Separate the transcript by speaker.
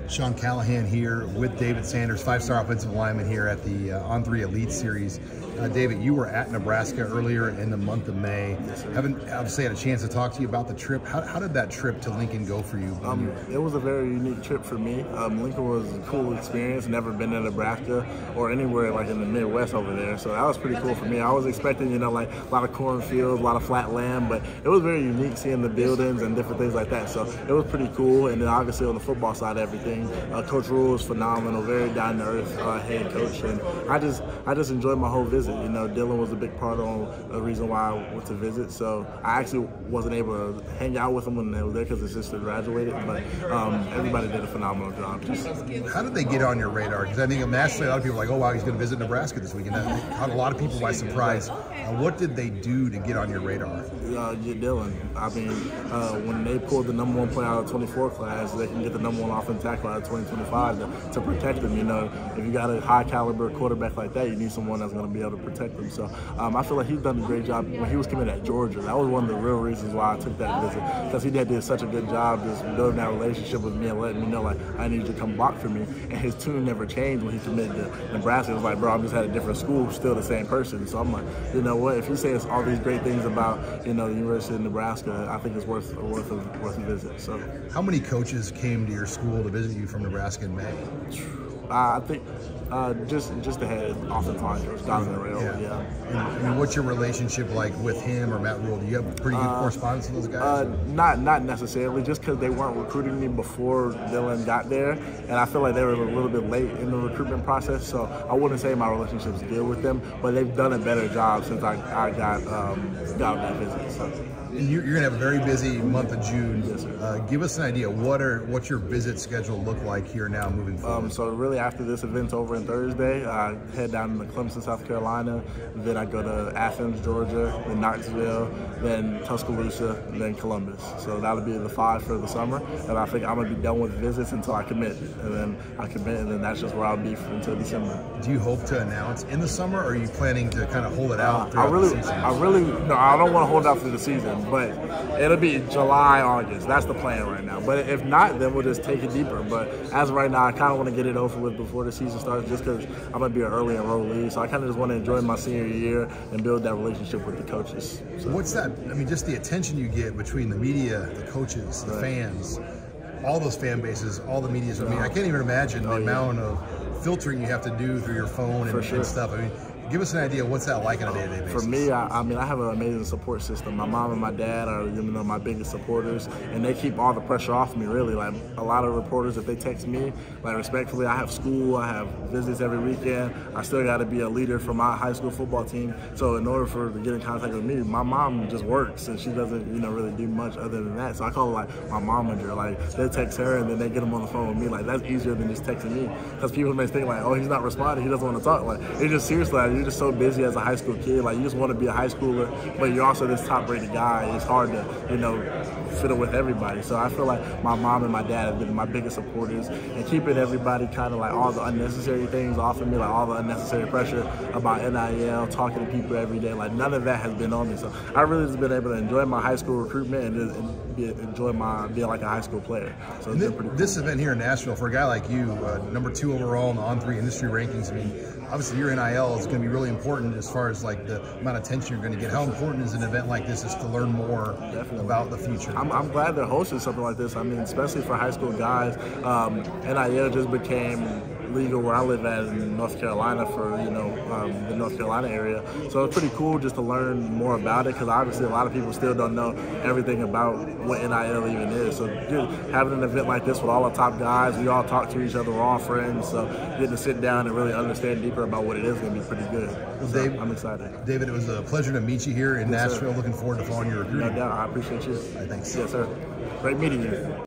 Speaker 1: Sean Callahan here with David Sanders, five-star offensive lineman here at the On3 Elite Series. David, you were at Nebraska earlier in the month of May. Haven't obviously had a chance to talk to you about the trip. How did that trip to Lincoln go for you?
Speaker 2: It was a very unique trip for me. Lincoln was a cool experience. Never been to Nebraska or anywhere like in the Midwest over there, so that was pretty cool for me. I was expecting, like a lot of cornfields, a lot of flat land, but it was very unique seeing the buildings and different things like that. So it was pretty cool. And then obviously on the football side of everything, Coach Rule is phenomenal, very down to earth head coach, and I just enjoyed my whole visit. Dylan was a big part of the reason why I went to visit. So I actually wasn't able to hang out with him when they were there because his sister graduated, but everybody did a phenomenal job.
Speaker 1: How did they get on your radar? Because I think nationally a lot of people are like, oh wow, he's going to visit Nebraska this weekend. That caught a lot of people by surprise. What did they do to get on your radar?
Speaker 2: Get Dylan. I mean, when they pulled the #1 player out of 24 class, they can get the #1 offensive tackle out of 2025 to protect them. If you got a high caliber quarterback like that, you need someone that's going to be able to protect them. So I feel like he's done a great job. When he was committed at Georgia, that was one of the real reasons why I took that visit, because he did such a good job just building that relationship with me and letting me know, like, I need you to come block for me. And his tune never changed when he committed to Nebraska. It was like, bro, I'm just at a different school, still the same person. So I'm like, you know what? If he says all these great things about, the University of Nebraska, I think it's worth a visit. So,
Speaker 1: how many coaches came to your school to visit you from Nebraska in May?
Speaker 2: I think just the head offensive line coach, Donovan Rail. Yeah.
Speaker 1: And what's your relationship like with him or Matt Rule? Do you have pretty good correspondence with those guys?
Speaker 2: Not necessarily, just because they weren't recruiting me before Dylan got there, and I feel like they were a little bit late in the recruitment process. So I wouldn't say my relationship's good with them, but they've done a better job since I got that visit. So.
Speaker 1: And you're going to have a very busy month of June.
Speaker 2: Yes, sir.
Speaker 1: Give us an idea. What's your visit schedule look like here now moving forward?
Speaker 2: So really after this event's over on Thursday, I head down to Clemson, South Carolina. Then I go to Athens, Georgia, then Knoxville, then Tuscaloosa, then Columbus. So that'll be the 5 for the summer. And I think I'm going to be done with visits until I commit. And then I commit, and then that's just where I'll be until December.
Speaker 1: Do you hope to announce in the summer, or are you planning to kind of hold it out throughout the season?
Speaker 2: No, I don't want to hold it out through the season. But it'll be July, August. That's the plan right now. But if not, then we'll just take it deeper. But as of right now, I kind of want to get it over with before the season starts, just because I'm going to be an early enrollee. So I kind of just want to enjoy my senior year and build that relationship with the coaches. So.
Speaker 1: What's that? I mean, just the attention you get between the media, the coaches, the fans, all those fan bases, all the media. I mean, I can't even imagine the amount of filtering you have to do through your phone and stuff. I mean, give us an idea, what's that like on a day-to-day basis?
Speaker 2: For me, I mean, I have an amazing support system. My mom and my dad are, my biggest supporters, and they keep all the pressure off me, really. Like, a lot of reporters, if they text me, like, respectfully, I have school, I have visits every weekend. I still got to be a leader for my high school football team. So in order for to get in contact with me, my mom just works, and she doesn't, really do much other than that. So I call her, like, my momager. Like, they text her, and then they get them on the phone with me. Like, that's easier than just texting me. Because people may think, like, oh, he's not responding, he doesn't want to talk. Like, it's just seriously, like, you're just so busy as a high school kid. Like, you just want to be a high schooler, but you're also this top-rated guy. It's hard to, fit it with everybody. So I feel like my mom and my dad have been my biggest supporters, and keeping everybody kind of like all the unnecessary things off of me, like all the unnecessary pressure about NIL, talking to people every day. Like, none of that has been on me. So I really just been able to enjoy my high school recruitment and enjoy being like a high school player. So it's been pretty cool.
Speaker 1: This event here in Nashville, for a guy like you, #2 overall in the On3 industry rankings, I mean, obviously your NIL is going to be really important as far as like the amount of attention you're going to get. How important is an event like this is to learn more about the future?
Speaker 2: I'm glad they're hosting something like this. I mean, especially for high school guys, NIL just became legal where I live at in North Carolina for, the North Carolina area. So it's pretty cool just to learn more about it, because obviously a lot of people still don't know everything about what NIL even is. So having an event like this with all the top guys, we all talk to each other, we're all friends, so getting to sit down and really understand deeper about what it is going to be pretty good. So I'm excited.
Speaker 1: David, it was a pleasure to meet you here in Nashville. Looking forward to following your recruiting.
Speaker 2: No doubt. I appreciate you.
Speaker 1: All right, thanks.
Speaker 2: Yes, sir. Great meeting you.